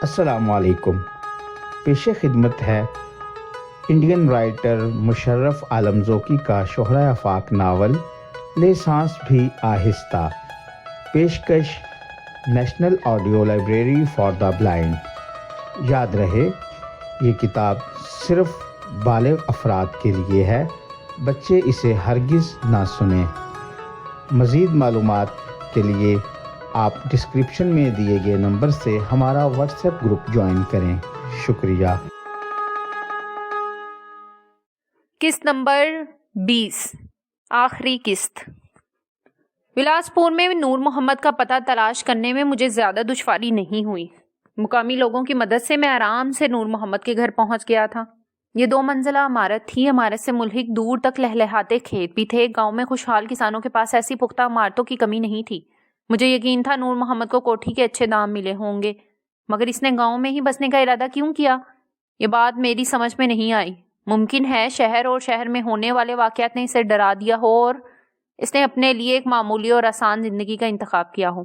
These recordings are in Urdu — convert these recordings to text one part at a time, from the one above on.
السلام علیکم. پیش خدمت ہے انڈین رائٹر مشرف عالم ذوقی کا شہرہ آفاق ناول لے سانس بھی آہستہ. پیشکش national audio library for the blind. یاد رہے یہ کتاب صرف بالغ افراد کے لیے ہے، بچے اسے ہرگز نہ سنیں. مزید معلومات کے لیے آپ ڈسکرپشن میں دیے گئے نمبر سے ہمارا واٹس ایپ گروپ جوائن کریں. شکریہ. قسط نمبر 20، آخری قسط. بلاسپور میں نور محمد کا پتہ تلاش کرنے میں مجھے زیادہ دشواری نہیں ہوئی. مقامی لوگوں کی مدد سے میں آرام سے نور محمد کے گھر پہنچ گیا تھا. یہ 2 منزلہ عمارت تھی. عمارت سے ملحق دور تک لہلہاتے کھیت بھی تھے. گاؤں میں خوشحال کسانوں کے پاس ایسی پختہ عمارتوں کی کمی نہیں تھی. مجھے یقین تھا نور محمد کو کوٹھی کے اچھے دام ملے ہوں گے، مگر اس نے گاؤں میں ہی بسنے کا ارادہ کیوں کیا؟ یہ بات میری سمجھ میں نہیں آئی. ممکن ہے شہر اور شہر میں ہونے والے واقعات نے اسے ڈرا دیا ہو اور اس نے اپنے لیے ایک معمولی اور آسان زندگی کا انتخاب کیا ہو.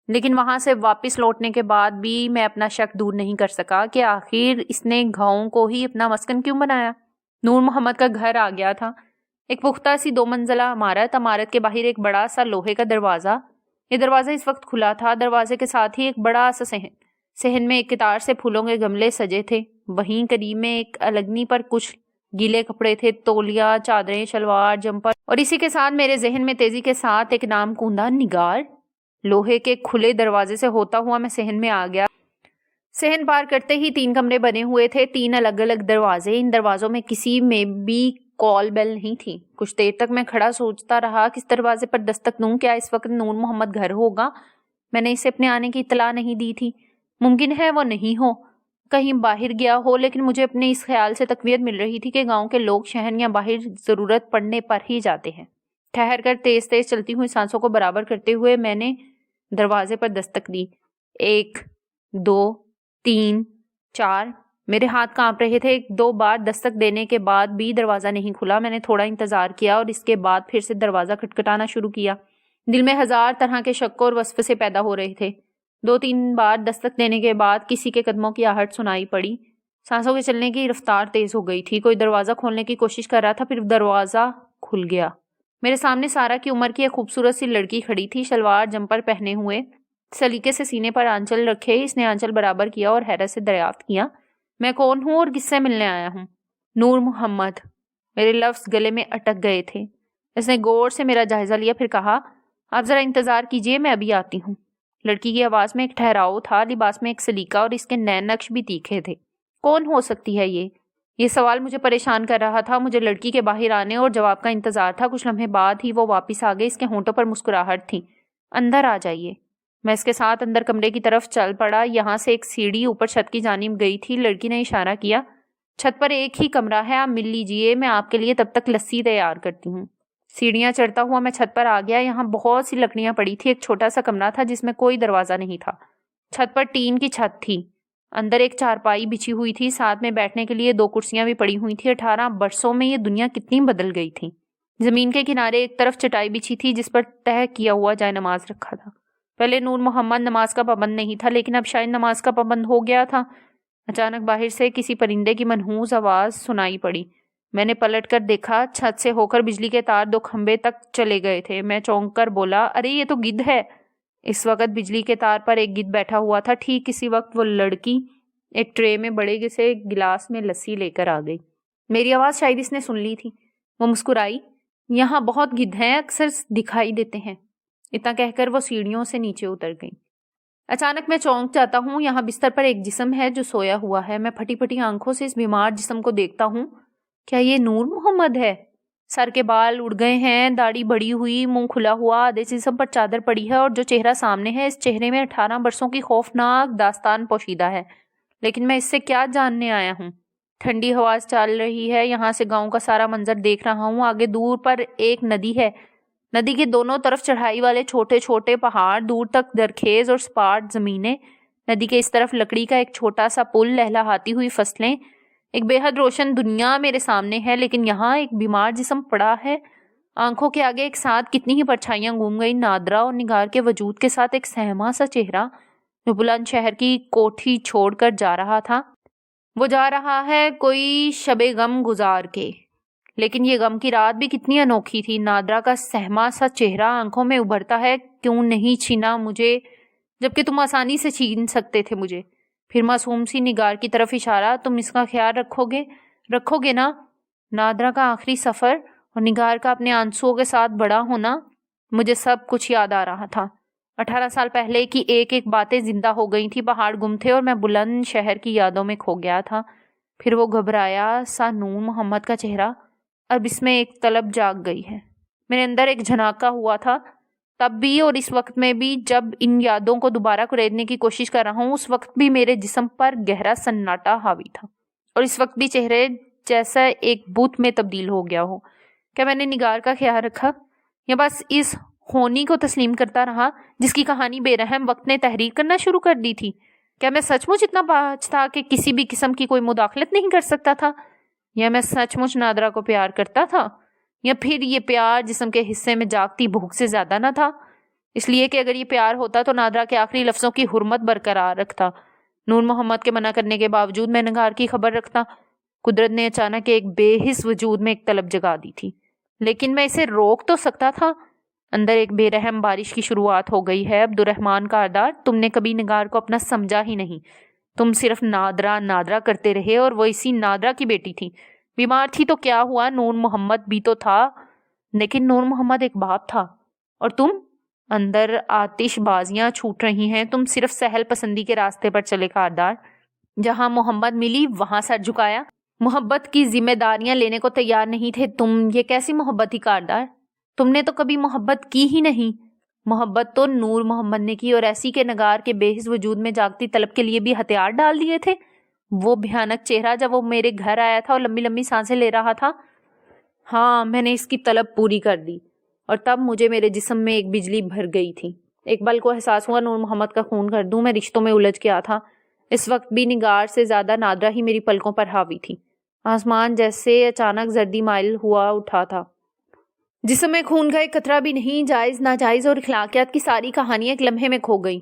لیکن وہاں سے واپس لوٹنے کے بعد بھی میں اپنا شک دور نہیں کر سکا کہ آخر اس نے گاؤں کو ہی اپنا مسکن کیوں بنایا. نور محمد کا گھر آ گیا تھا. ایک پختہ سی 2 منزلہ عمارت. عمارت کے باہر ایک بڑا سا لوہے کا دروازہ. یہ دروازہ اس وقت کھلا تھا. دروازے کے ساتھ ہی ایک بڑا سا صحن. صحن میں ایک قطار سے پھولوں کے گملے سجے تھے. وہیں قریب میں ایک الگنی پر کچھ گیلے کپڑے تھے، تولیہ، چادریں، شلوار، جمپر، اور اسی کے ساتھ میرے ذہن میں تیزی کے ساتھ ایک نام کوندا نگار. لوہے کے کھلے دروازے سے ہوتا ہوا میں صحن میں آ گیا. صحن پار کرتے ہی 3 کمرے بنے ہوئے تھے، 3 الگ الگ دروازے. ان دروازوں میں کسی میں بھی کال بیل نہیں تھی. کچھ دیر تک میں کھڑا سوچتا رہا کس دروازے پر دستک دوں. کیا اس وقت نور محمد گھر ہوگا؟ میں نے اسے اپنے آنے کی اطلاع نہیں دی تھی. ممکن ہے وہ نہیں ہو، کہیں باہر گیا ہو. لیکن مجھے اپنے اس خیال سے تقویت مل رہی تھی کہ گاؤں کے لوگ شہر یا باہر ضرورت پڑنے پر ہی جاتے ہیں. ٹھہر کر تیز تیز چلتی ہوئی سانسوں کو برابر کرتے ہوئے میں نے دروازے پر دستک دی. 1 2 3 4. میرے ہاتھ کانپ رہے تھے. 1-2 بار دستک دینے کے بعد بھی دروازہ نہیں کھلا. میں نے تھوڑا انتظار کیا اور اس کے بعد پھر سے دروازہ کھٹکھٹانا شروع کیا. دل میں 1000 طرح کے شک اور وسوسے پیدا ہو رہے تھے. 2-3 بار دستک دینے کے بعد کسی کے قدموں کی آہٹ سنائی پڑی. سانسوں کے چلنے کی رفتار تیز ہو گئی تھی. کوئی دروازہ کھولنے کی کوشش کر رہا تھا. پھر دروازہ کھل گیا. میرے سامنے سارا کی عمر کی ایک خوبصورت سی لڑکی کھڑی تھی، شلوار جمپر پہنے ہوئے، سلیقے سے سینے پر آنچل رکھے. اس نے آنچل برابر کیا اور حیرت سے دریافت کیا میں کون ہوں اور کس سے ملنے آیا ہوں. نور محمد. میرے لفظ گلے میں اٹک گئے تھے. اس نے غور سے میرا جائزہ لیا، پھر کہا آپ ذرا انتظار کیجئے، میں ابھی آتی ہوں. لڑکی کی آواز میں ایک ٹھہراؤ تھا، لباس میں ایک سلیقہ، اور اس کے نئے نقش بھی تیکھے تھے. کون ہو سکتی ہے یہ سوال مجھے پریشان کر رہا تھا. مجھے لڑکی کے باہر آنے اور جواب کا انتظار تھا. کچھ لمحے بعد ہی وہ واپس آ گئی. اس کے ہونٹوں پر مسکراہٹ تھی. اندر آ جائیے. میں اس کے ساتھ اندر کمرے کی طرف چل پڑا. یہاں سے ایک سیڑھی اوپر چھت کی جانب گئی تھی. لڑکی نے اشارہ کیا. چھت پر ایک ہی کمرہ ہے، آپ مل لیجئے، میں آپ کے لیے تب تک لسی تیار کرتی ہوں. سیڑھیاں چڑھتا ہوا میں چھت پر آ گیا. یہاں بہت سی لکڑیاں پڑی تھی. ایک چھوٹا سا کمرہ تھا جس میں کوئی دروازہ نہیں تھا. چھت پر ٹین کی چھت تھی. اندر ایک چارپائی بچھی ہوئی تھی. ساتھ میں بیٹھنے کے لیے 2 کرسیاں بھی پڑی ہوئی تھی. 18 برسوں میں یہ دنیا کتنی بدل گئی تھی. زمین کے کنارے ایک طرف چٹائی بچھی تھی جس پر تہہ کیا ہوا جائے نماز رکھا تھا. پہلے نور محمد نماز کا پابند نہیں تھا، لیکن اب شاید نماز کا پابند ہو گیا تھا. اچانک باہر سے کسی پرندے کی منحوس آواز سنائی پڑی. میں نے پلٹ کر دیکھا. چھت سے ہو کر بجلی کے تار 2 کھمبے تک چلے گئے تھے. میں چونک کر بولا ارے یہ تو گدھ ہے. اس وقت بجلی کے تار پر ایک گدھ بیٹھا ہوا تھا. ٹھیک اسی وقت وہ لڑکی ایک ٹرے میں بڑے سے گلاس میں لسی لے کر آ گئی. میری آواز شاید اس نے سن لی تھی. وہ مسکرائی. یہاں بہت گدھ ہیں، اکثر دکھائی دیتے ہیں. اتنا کہہ کر وہ سیڑھیوں سے نیچے اتر گئی. اچانک میں چونک جاتا ہوں. یہاں بستر پر ایک جسم ہے جو سویا ہوا ہے. میں پھٹی پھٹی آنکھوں سے اس بیمار جسم کو دیکھتا ہوں. کیا یہ نور محمد ہے؟ سر کے بال اڑ گئے ہیں، داڑھی بڑی ہوئی، منہ کھلا ہوا، آدھے جسم پر چادر پڑی ہے، اور جو چہرہ سامنے ہے اس چہرے میں 18 برسوں کی خوفناک داستان پوشیدہ ہے. لیکن میں اس سے کیا جاننے آیا ہوں؟ ٹھنڈی ہوا چل رہی ہے. یہاں سے گاؤں کا سارا منظر دیکھ رہا ہوں. آگے دور پر ایک ندی ہے. ندی کے دونوں طرف چڑھائی والے چھوٹے چھوٹے پہاڑ، دور تک درخیز اور سپاٹ زمینیں. ندی کے اس طرف لکڑی کا ایک چھوٹا سا پل، لہلہاتی ہوئی فصلیں. ایک بے حد روشن دنیا میرے سامنے ہے. لیکن یہاں ایک بیمار جسم پڑا ہے. آنکھوں کے آگے ایک ساتھ کتنی ہی پرچھائیاں گھوم گئی. نادرہ اور نگار کے وجود کے ساتھ ایک سہما سا چہرہ جو بلند شہر کی کوٹھی چھوڑ کر جا رہا تھا۔ وہ جا رہا ہے کوئی شب غم گزار کے، لیکن یہ غم کی رات بھی کتنی انوکھی تھی۔ نادرا کا سہما سا چہرہ آنکھوں میں ابھرتا ہے، کیوں نہیں چھینا مجھے جبکہ تم آسانی سے چھین سکتے تھے مجھے۔ پھر معصوم سی نگار کی طرف اشارہ، تم اس کا خیال رکھو گے نا؟ نادرا کا آخری سفر اور نگار کا اپنے آنسوؤں کے ساتھ بڑا ہونا، مجھے سب کچھ یاد آ رہا تھا۔ 18 سال پہلے کی ایک ایک باتیں زندہ ہو گئی تھی، پہاڑ گم تھے اور میں بلند شہر کی یادوں میں کھو گیا تھا۔ پھر وہ گھبرایا سا نور محمد کا چہرہ، اب اس میں ایک طلب جاگ گئی ہے۔ میرے اندر ایک جھناکا ہوا تھا تب بھی اور اس وقت میں بھی، جب ان یادوں کو دوبارہ کریدنے کی کوشش کر رہا ہوں۔ اس وقت بھی میرے جسم پر گہرا سناٹا حاوی تھا اور اس وقت بھی چہرے جیسا ایک بت میں تبدیل ہو گیا ہو۔ کیا میں نے نگار کا خیال رکھا یا بس اس ہونی کو تسلیم کرتا رہا جس کی کہانی بے رحم وقت نے تحریر کرنا شروع کر دی تھی؟ کیا میں سچ مچ اتنا باج تھا کہ کسی بھی قسم کی کوئی مداخلت نہیں کر سکتا تھا؟ یا میں سچ مچ نادرا کو پیار کرتا تھا؟ یا پھر یہ پیار جسم کے حصے میں جاگتی بھوک سے زیادہ نہ تھا؟ اس لیے کہ اگر یہ پیار ہوتا تو نادرا کے آخری لفظوں کی حرمت برقرار رکھتا۔ نور محمد کے منع کرنے کے باوجود میں نگار کی خبر رکھتا۔ قدرت نے اچانک ایک بے حس وجود میں ایک طلب جگا دی تھی، لیکن میں اسے روک تو سکتا تھا۔ اندر ایک بے رحم بارش کی شروعات ہو گئی ہے۔ عبدالرحمن کاردار، تم نے کبھی نگار کو اپنا سمجھا ہی نہیں۔ تم صرف نادرا نادرا کرتے رہے اور وہ اسی نادرا کی بیٹی تھی۔ بیمار تھی تو کیا ہوا، نور محمد بھی تو تھا، لیکن نور محمد ایک باپ تھا۔ اور تم اندر آتش بازیاں چھوٹ رہی ہیں۔ تم صرف سہل پسندی کے راستے پر چلے کاردار، جہاں محمد ملی وہاں سر جھکایا، محبت کی ذمہ داریاں لینے کو تیار نہیں تھے تم۔ یہ کیسی محبت تھی کاردار؟ تم نے تو کبھی محبت کی ہی نہیں۔ محبت تو نور محمد نے کی، اور ایسی کہ نگار کے بے حس وجود میں جاگتی طلب کے لیے بھی ہتھیار ڈال دیے تھے۔ وہ بھیانک چہرہ جب وہ میرے گھر آیا تھا اور لمبی لمبی سانسیں لے رہا تھا، ہاں میں نے اس کی طلب پوری کر دی، اور تب مجھے میرے جسم میں ایک بجلی بھر گئی تھی۔ ایک بل کو احساس ہوا نور محمد کا خون کر دوں۔ میں رشتوں میں الجھ گیا تھا۔ اس وقت بھی نگار سے زیادہ نادرا ہی میری پلکوں پر حاوی تھی۔ آسمان جیسے اچانک زردی مائل ہوا اٹھا تھا۔ جسم میں خون کا ایک قطرہ بھی نہیں۔ جائز ناجائز اور اخلاقیات کی ساری کہانیاں ایک لمحے میں کھو گئی۔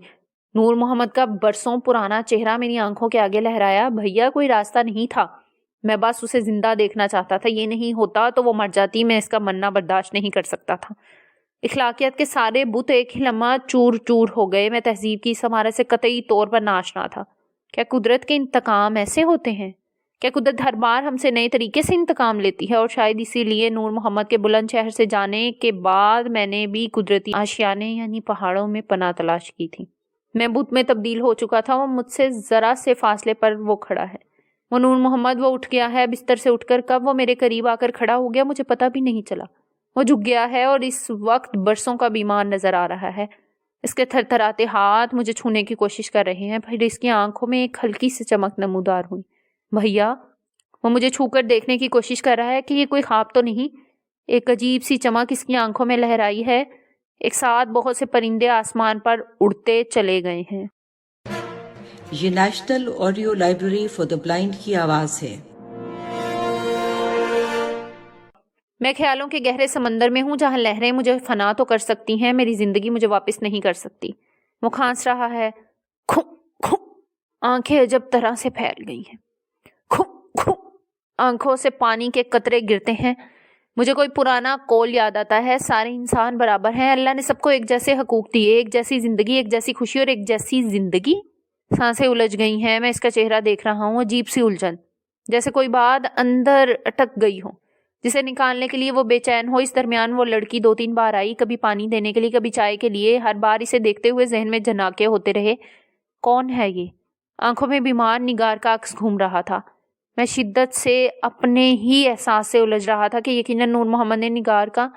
نور محمد کا برسوں پرانا چہرہ میری آنکھوں کے آگے لہرایا۔ بھیا کوئی راستہ نہیں تھا، میں بس اسے زندہ دیکھنا چاہتا تھا۔ یہ نہیں ہوتا تو وہ مر جاتی، میں اس کا مرنا برداشت نہیں کر سکتا تھا۔ اخلاقیات کے سارے بت ایک ہی لمحہ چور چور ہو گئے۔ میں تہذیب کی اس عمارت سے قطعی طور پر ناشنا تھا۔ کیا قدرت کے انتقام ایسے ہوتے ہیں؟ کیا قدرت ہر بار ہم سے نئے طریقے سے انتقام لیتی ہے؟ اور شاید اسی لیے نور محمد کے بلند شہر سے جانے کے بعد میں نے بھی قدرتی آشیانے یعنی پہاڑوں میں پناہ تلاش کی تھی۔ میں بت میں تبدیل ہو چکا تھا۔ وہ مجھ سے ذرا سے فاصلے پر وہ کھڑا ہے، وہ نور محمد، وہ اٹھ گیا ہے بستر سے اٹھ کر۔ کب وہ میرے قریب آ کر کھڑا ہو گیا مجھے پتہ بھی نہیں چلا۔ وہ جھک گیا ہے اور اس وقت برسوں کا بیمار نظر آ رہا ہے۔ اس کے تھر تھراتے ہاتھ مجھے چھونے کی کوشش کر رہے ہیں۔ پھر اس کی آنکھوں میں ایک ہلکی سی چمک نمودار ہوئی۔ بھیا، وہ مجھے چھو کر دیکھنے کی کوشش کر رہا ہے کہ یہ کوئی خواب تو نہیں۔ ایک عجیب سی چمک اس کی آنکھوں میں لہرائی ہے۔ ایک ساتھ بہت سے پرندے آسمان پر اڑتے چلے گئے ہیں۔ یہ national audio library for the blind کی آواز ہے۔ میں خیالوں کے گہرے سمندر میں ہوں جہاں لہریں مجھے فنا تو کر سکتی ہیں، میری زندگی مجھے واپس نہیں کر سکتی۔ وہ کھانس رہا ہے۔ کھو کھو، آنکھیں عجب طرح سے پھیل گئی ہیں۔ کھو کھو، آنکھوں سے پانی کے قطرے گرتے ہیں۔ مجھے کوئی پرانا قول یاد آتا ہے، سارے انسان برابر ہیں، اللہ نے سب کو ایک جیسے حقوق دیے، ایک جیسی زندگی، ایک جیسی خوشی اور ایک جیسی زندگی۔ سانسیں الجھ گئی ہیں۔ میں اس کا چہرہ دیکھ رہا ہوں، عجیب سی الجھن، جیسے کوئی بات اندر اٹک گئی ہو جسے نکالنے کے لیے وہ بے چین ہو۔ اس درمیان وہ لڑکی 2-3 بار آئی، کبھی پانی دینے کے لیے، کبھی چائے کے لیے۔ ہر بار اسے دیکھتے ہوئے ذہن میں جھناکے ہوتے رہے۔ کون ہے یہ؟ آنکھوں میں بیمار نگار کا عکس گھوم رہا تھا۔ میں شدت سے اپنے ہی احساس سے الجھ رہا تھا کہ یقیناً نور محمد نے نگار کا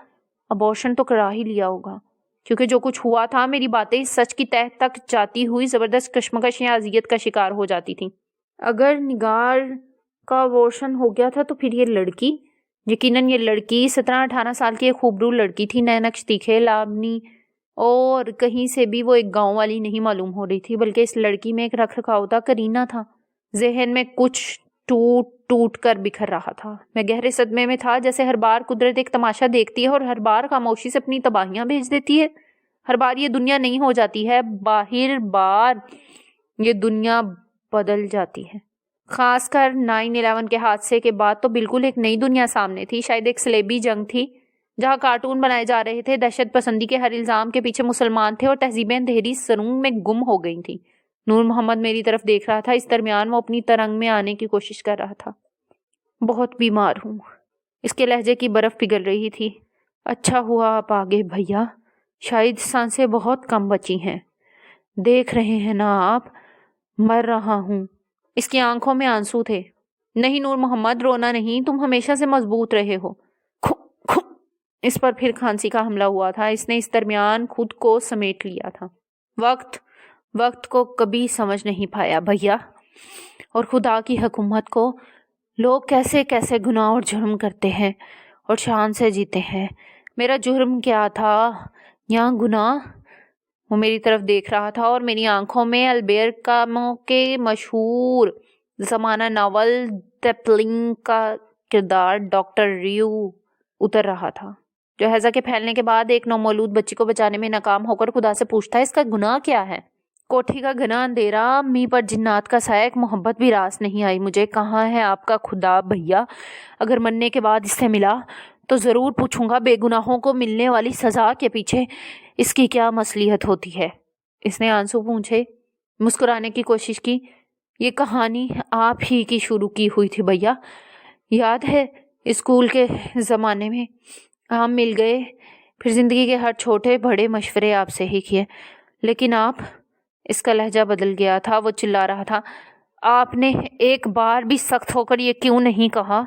ابورشن تو کرا ہی لیا ہوگا، کیونکہ جو کچھ ہوا تھا میری باتیں سچ کی تہہ تک جاتی ہوئی زبردست کشمکش یا اذیت کا شکار ہو جاتی تھیں۔ اگر نگار کا ابورشن ہو گیا تھا تو پھر یہ لڑکی، یقیناً یہ لڑکی 17-18 سال کی ایک خوبرو لڑکی تھی، نئے نقش تیکھے، لابنی، اور کہیں سے بھی وہ ایک گاؤں والی نہیں معلوم ہو رہی تھی، بلکہ اس لڑکی میں ایک رکھ رکھاؤ تھا، کرینہ تھا۔ ذہن میں کچھ ٹوٹ ٹوٹ کر بکھر رہا تھا۔ میں گہرے صدمے میں تھا، جیسے ہر بار قدرت ایک تماشا دیکھتی ہے اور ہر بار خاموشی سے اپنی تباہیاں بھیج دیتی ہے۔ ہر بار یہ دنیا نہیں ہو جاتی ہے، باہر بار یہ دنیا بدل جاتی ہے۔ خاص کر 9/11 کے حادثے کے بعد تو بالکل ایک نئی دنیا سامنے تھی۔ شاید ایک صلیبی جنگ تھی جہاں کارٹون بنائے جا رہے تھے، دہشت پسندی کے ہر الزام کے پیچھے مسلمان تھے اور تہذیبیں اندھیری سرنگ میں گم ہو گئی تھیں۔ نور محمد میری طرف دیکھ رہا تھا، اس درمیان وہ اپنی ترنگ میں آنے کی کوشش کر رہا تھا۔ بہت بیمار ہوں، اس کے لہجے کی برف پگھل رہی تھی۔ اچھا ہوا آپ آگے بھیا، شاید سانسیں بہت کم بچی ہیں، دیکھ رہے ہیں نا آپ، مر رہا ہوں۔ اس کی آنکھوں میں آنسو تھے۔ نہیں نور محمد، رونا نہیں، تم ہمیشہ سے مضبوط رہے ہو۔ اس پر پھر کھانسی کا حملہ ہوا تھا۔ اس نے اس درمیان خود کو سمیٹ لیا تھا۔ وقت کو کبھی سمجھ نہیں پایا بھیا، اور خدا کی حکومت کو۔ لوگ کیسے کیسے گناہ اور جرم کرتے ہیں اور شان سے جیتے ہیں۔ میرا جرم کیا تھا یا گناہ؟ وہ میری طرف دیکھ رہا تھا اور میری آنکھوں میں البیرٹ کامو کے مشہور زمانہ ناول ٹیپلنگ کا کردار ڈاکٹر ریو اتر رہا تھا، جو ہیضہ کے پھیلنے کے بعد ایک نومولود بچی کو بچانے میں ناکام ہو کر خدا سے پوچھتا ہے اس کا گناہ کیا ہے۔ کوٹھی کا گھنا اندھیرا، می پر جنات کا سایہ، ایک محبت بھی راس نہیں آئی مجھے۔ کہاں ہے آپ کا خدا بھیا؟ اگر مرنے کے بعد اس سے ملا تو ضرور پوچھوں گا بے گناہوں کو ملنے والی سزا کے پیچھے اس کی کیا مصلحت ہوتی ہے۔ اس نے آنسو پونچھے، مسکرانے کی کوشش کی۔ یہ کہانی آپ ہی کی شروع کی ہوئی تھی بھیا، یاد ہے اسکول کے زمانے میں ہم مل گئے، پھر زندگی کے ہر چھوٹے بڑے مشورے آپ سے ہی کیے، لیکن آپ، اس کا لہجہ بدل گیا تھا، وہ چلا رہا تھا، آپ نے ایک بار بھی سخت ہو کر یہ کیوں نہیں کہا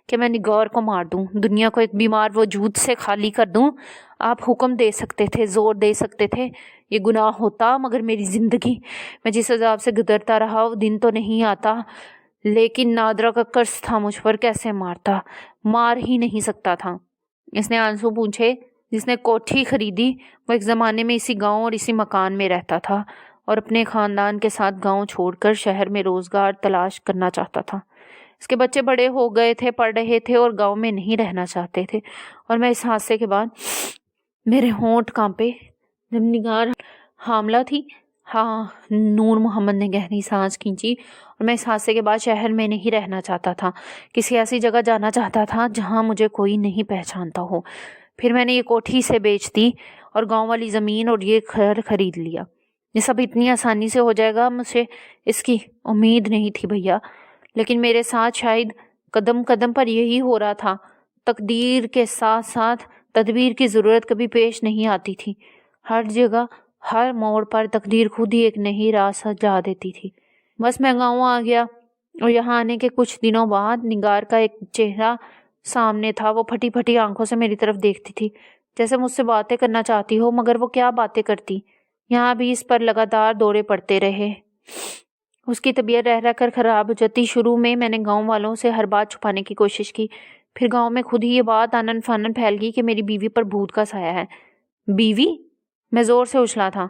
کہ میں نگار کو مار دوں، دنیا کو ایک بیمار وجود سے خالی کر دوں؟ آپ حکم دے سکتے تھے، زور دے سکتے تھے، یہ گناہ ہوتا، مگر میری زندگی میں جس عذاب سے گزرتا رہا وہ دن تو نہیں آتا، لیکن نادرہ کا قرض تھا مجھ پر، کیسے مارتا، مار ہی نہیں سکتا تھا۔ اس نے آنسو پونچھے۔ جس نے کوٹھی خریدی وہ ایک زمانے میں اسی گاؤں اور اسی مکان میں رہتا تھا اور اپنے خاندان کے ساتھ گاؤں چھوڑ کر شہر میں روزگار تلاش کرنا چاہتا تھا۔ اس کے بچے بڑے ہو گئے تھے، پڑھ رہے تھے اور گاؤں میں نہیں رہنا چاہتے تھے، اور میں اس حادثے کے بعد، میرے ہونٹ کانپے جب نگار حاملہ تھی۔ ہاں، نور محمد نے گہری سانس کھینچی، اور میں اس حادثے کے بعد شہر میں نہیں رہنا چاہتا تھا، کسی ایسی جگہ جانا چاہتا تھا جہاں مجھے کوئی نہیں پہچانتا ہو۔ پھر میں نے یہ کوٹھی سے بیچ دی اور گاؤں والی زمین اور یہ گھر خرید لیا۔ یہ سب اتنی آسانی سے ہو جائے گا، مجھے اس کی امید نہیں تھی بھیا، لیکن میرے ساتھ شاید قدم قدم پر یہی ہو رہا تھا۔ تقدیر کے ساتھ ساتھ تدبیر کی ضرورت کبھی پیش نہیں آتی تھی۔ ہر جگہ، ہر موڑ پر تقدیر خود ہی ایک نئی راہ سجا دیتی تھی۔ بس میں گاؤں آ گیا، اور یہاں آنے کے کچھ دنوں بعد نگار کا ایک چہرہ سامنے تھا۔ وہ پھٹی پھٹی آنکھوں سے میری طرف دیکھتی تھی، جیسے مجھ سے باتیں کرنا چاہتی ہو، مگر وہ کیا باتیں کرتی۔ یہاں بھی اس پر لگاتار دورے پڑتے رہے۔ اس کی طبیعت رہ رہ کر خراب ہو جاتی۔ شروع میں نے گاؤں والوں سے ہر بات چھپانے کی کوشش کی، پھر گاؤں میں خود ہی یہ بات آنن فانن پھیل گئی کہ میری بیوی پر بھوت کا سایہ ہے۔ بیوی؟ میں زور سے اچھلا تھا۔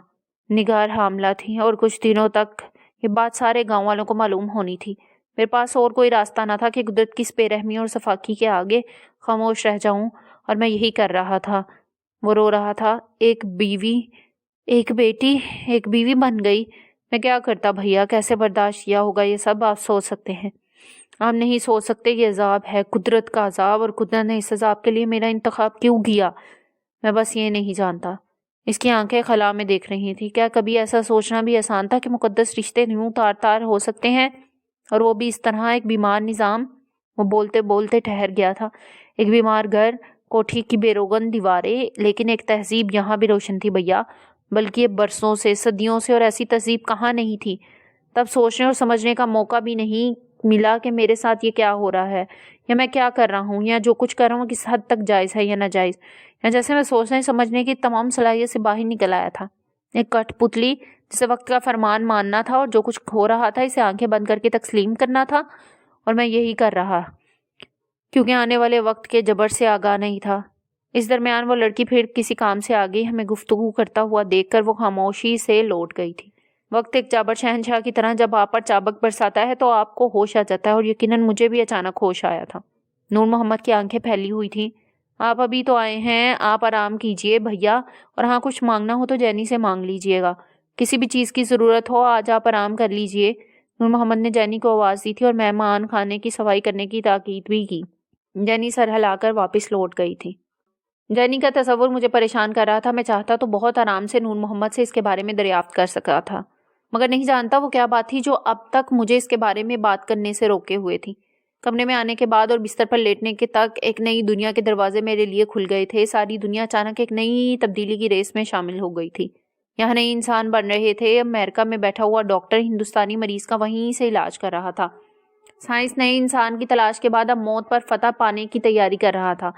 نگار حاملہ تھی اور کچھ دنوں تک یہ بات سارے گاؤں والوں کو معلوم ہونی تھی۔ میرے پاس اور کوئی راستہ نہ تھا کہ قدرت کی اس بے رحمی اور سفاکی کے آگے خاموش رہ جاؤں، اور میں یہی کر رہا تھا۔ وہ رو رہا تھا۔ ایک بیوی، ایک بیٹی، ایک بیوی بن گئی۔ میں کیا کرتا بھیا، کیسے برداشت کیا ہوگا یہ سب، آپ سوچ سکتے ہیں؟ آپ نہیں سوچ سکتے، یہ عذاب ہے، قدرت کا عذاب، اور قدرت نے اس عذاب کے لیے میرا انتخاب کیوں کیا؟ میں بس یہ نہیں جانتا۔ اس کی آنکھیں خلا میں دیکھ رہی تھی۔ کیا کبھی ایسا سوچنا بھی آسان تھا کہ مقدس رشتے یوں تار تار ہو سکتے ہیں، اور وہ بھی اس طرح ایک بیمار نظام؟ وہ بولتے بولتے ٹھہر گیا تھا۔ ایک بیمار گھر، کوٹھی کی بے روغن دیواریں، لیکن ایک تہذیب یہاں بھی روشن تھی بھیا، بلکہ یہ برسوں سے، صدیوں سے، اور ایسی تہذیب کہاں نہیں تھی؟ تب سوچنے اور سمجھنے کا موقع بھی نہیں ملا کہ میرے ساتھ یہ کیا ہو رہا ہے، یا میں کیا کر رہا ہوں، یا جو کچھ کر رہا ہوں کس حد تک جائز ہے یا ناجائز، یا جیسے میں سوچنے سمجھنے کی تمام صلاحیت سے باہر نکل آیا تھا۔ ایک کٹ پتلی جسے وقت کا فرمان ماننا تھا، اور جو کچھ ہو رہا تھا اسے آنکھیں بند کر کے تسلیم کرنا تھا، اور میں یہی کر رہا، کیونکہ آنے والے وقت کے جبر سے آگاہ نہیں تھا۔ اس درمیان وہ لڑکی پھر کسی کام سے آ گئی۔ ہمیں گفتگو کرتا ہوا دیکھ کر وہ خاموشی سے لوٹ گئی تھی۔ وقت ایک چابر شہنشاہ کی طرح جب آپ پر چابک برساتا ہے تو آپ کو ہوش آ جاتا ہے، اور یقیناً مجھے بھی اچانک ہوش آیا تھا۔ نور محمد کی آنکھیں پھیلی ہوئی تھیں، آپ ابھی تو آئے ہیں, آپ آرام کیجئے بھیا, اور ہاں کچھ مانگنا ہو تو جینی سے مانگ لیجئے گا. کسی بھی چیز کی ضرورت ہو آج آپ آرام کر لیجئے. نور محمد نے جینی کو آواز دی تھی اور مہمان خانے کی صفائی کرنے کی تاکید بھی کی. جینی سر ہلا کر واپس لوٹ گئی تھی. جینی کا تصور مجھے پریشان کر رہا تھا. میں چاہتا تو بہت آرام سے نور محمد سے اس کے بارے میں دریافت کر سکا تھا, مگر نہیں جانتا وہ کیا بات تھی جو اب تک مجھے اس کے بارے میں بات کرنے سے روکے ہوئے تھی. کمرے میں آنے کے بعد اور بستر پر لیٹنے کے تک ایک نئی دنیا کے دروازے میرے لیے کھل گئے تھے. ساری دنیا اچانک ایک نئی تبدیلی کی ریس میں شامل ہو گئی تھی. یہاں نئے انسان بن رہے تھے. امریکہ میں بیٹھا ہوا ڈاکٹر ہندوستانی مریض کا وہیں سے علاج کر رہا تھا. سائنس نئے انسان کی تلاش کے بعد اب موت پر فتح پانے کی تیاری کر رہا تھا,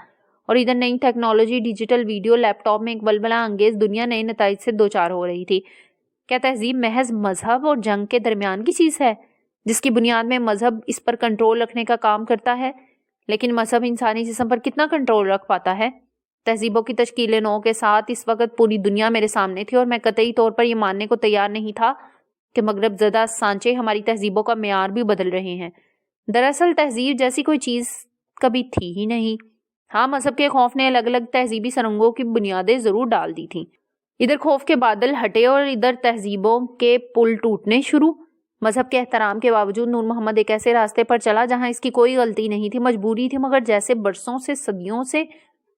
اور ادھر نئی ٹیکنالوجی, ڈیجیٹل ویڈیو, لیپ ٹاپ میں ایک ولولہ انگیز دنیا نئے نتائج سے دوچار ہو رہی تھی. کیا تہذیب محض مذہب اور جنگ کے درمیان کی چیز ہے جس کی بنیاد میں مذہب اس پر کنٹرول رکھنے کا کام کرتا ہے؟ لیکن مذہب انسانی جسم پر کتنا کنٹرول رکھ پاتا ہے؟ تہذیبوں کی تشکیل نو کے ساتھ اس وقت پوری دنیا میرے سامنے تھی, اور میں قطعی طور پر یہ ماننے کو تیار نہیں تھا کہ مغرب زدہ سانچے ہماری تہذیبوں کا معیار بھی بدل رہے ہیں. دراصل تہذیب جیسی کوئی چیز کبھی تھی ہی نہیں. ہاں, مذہب کے خوف نے الگ الگ تہذیبی سرنگوں کی بنیادیں ضرور ڈال دی تھیں. ادھر خوف کے بادل ہٹے اور ادھر تہذیبوں کے پل ٹوٹنے شروع. مذہب کے احترام کے باوجود نور محمد ایک ایسے راستے پر چلا جہاں اس کی کوئی غلطی نہیں تھی, مجبوری تھی, مگر جیسے برسوں سے صدیوں سے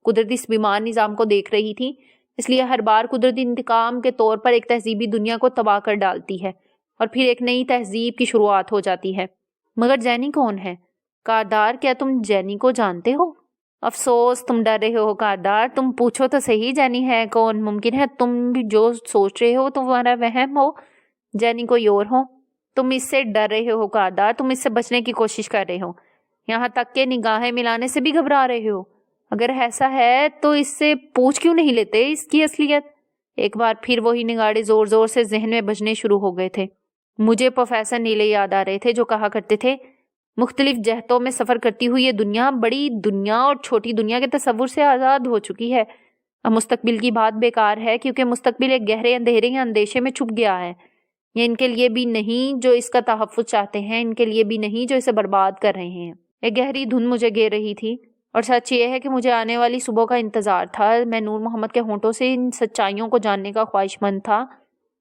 قدرتی اس بیمار نظام کو دیکھ رہی تھی, اس لیے ہر بار قدرتی انتقام کے طور پر ایک تہذیبی دنیا کو تباہ کر ڈالتی ہے اور پھر ایک نئی تہذیب کی شروعات ہو جاتی ہے. مگر جینی کون ہے؟ کاردار, کیا تم جینی کو جانتے ہو؟ افسوس تم ڈر رہے ہو کاردار. تم پوچھو تو صحیح جینی ہے کون. ممکن ہے تم بھی جو سوچ رہے ہو تمہارا وہم ہو, جینی کوئی اور ہو. تم اس سے ڈر رہے ہو کاردار, تم اس سے بچنے کی کوشش کر رہے ہو, یہاں تک کہ نگاہیں ملانے سے بھی گھبرا رہے ہو. اگر ایسا ہے تو اس سے پوچھ کیوں نہیں لیتے اس کی اصلیت؟ ایک بار پھر وہی نگاڑے زور زور سے ذہن میں بجنے شروع ہو گئے تھے. مجھے پروفیسر نیلے یاد آ رہے تھے جو کہا کرتے تھے, مختلف جہتوں میں سفر کرتی ہوئی یہ دنیا بڑی دنیا اور چھوٹی دنیا کے تصور سے آزاد ہو چکی ہے. اب مستقبل کی بات بیکار ہے, کیونکہ مستقبل ایک گہرے اندھیرے یا اندیشے میں چھپ گیا ہے. یہ ان کے لیے بھی نہیں جو اس کا تحفظ چاہتے ہیں, ان کے لیے بھی نہیں جو اسے برباد کر رہے ہیں. ایک گہری دھن مجھے گھیر رہی تھی, اور سچ یہ ہے کہ مجھے آنے والی صبح کا انتظار تھا. میں نور محمد کے ہونٹوں سے ان سچائیوں کو جاننے کا خواہش مند تھا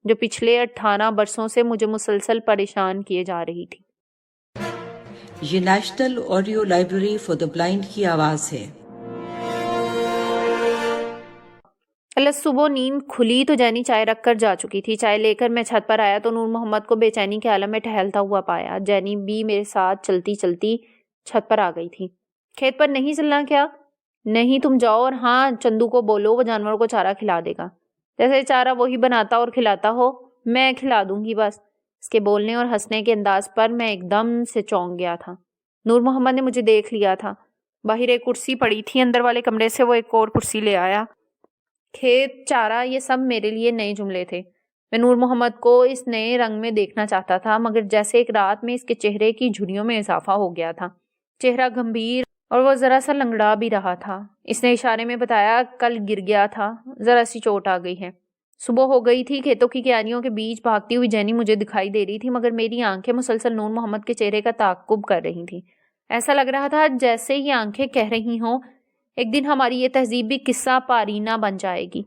جو پچھلے 18 برسوں سے مجھے مسلسل پریشان کیے جا رہی تھی. یہ national audio library for the blind کی آواز ہے. اللہ, صبح نیند کھلی تو جینی چائے رکھ کر جا چکی تھی. چائے لے کر میں چھت پر آیا تو نور محمد کو بے چینی کے عالم میں ٹہلتا ہوا پایا. جینی بھی میرے ساتھ چلتی چلتی چھت پر آ گئی تھی. کھیت پر نہیں چلنا کیا؟ نہیں, تم جاؤ, اور ہاں چندو کو بولو وہ جانوروں کو چارہ کھلا دے گا. جیسے چارہ وہی بناتا اور کھلاتا ہو, میں کھلا دوں گی بس. اس کے بولنے اور ہنسنے کے انداز پر میں ایک دم سے چونک گیا تھا. نور محمد نے مجھے دیکھ لیا تھا. باہر ایک کرسی پڑی تھی, اندر والے کمرے سے وہ ایک اور کرسی لے آیا. کھیت, چارہ, یہ سب میرے لیے نئے جملے تھے. میں نور محمد کو اس نئے رنگ میں دیکھنا چاہتا تھا, مگر جیسے ایک رات میں اس کے چہرے کی جھریوں میں اضافہ ہو گیا تھا. چہرہ گمبھیر اور وہ ذرا سا لنگڑا بھی رہا تھا. اس نے اشارے میں بتایا, کل گر گیا تھا, ذرا سی چوٹ آ گئی ہے. صبح ہو گئی تھی. کھیتوں کی کیانیوں کے بیچ بھاگتی ہوئی جینی مجھے دکھائی دے رہی تھی, مگر میری آنکھیں مسلسل نور محمد کے چہرے کا تعاقب کر رہی تھیں. ایسا لگ رہا تھا جیسے یہ آنکھیں کہہ رہی ہوں, ایک دن ہماری یہ تہذیب بھی قصہ پارینہ بن جائے گی.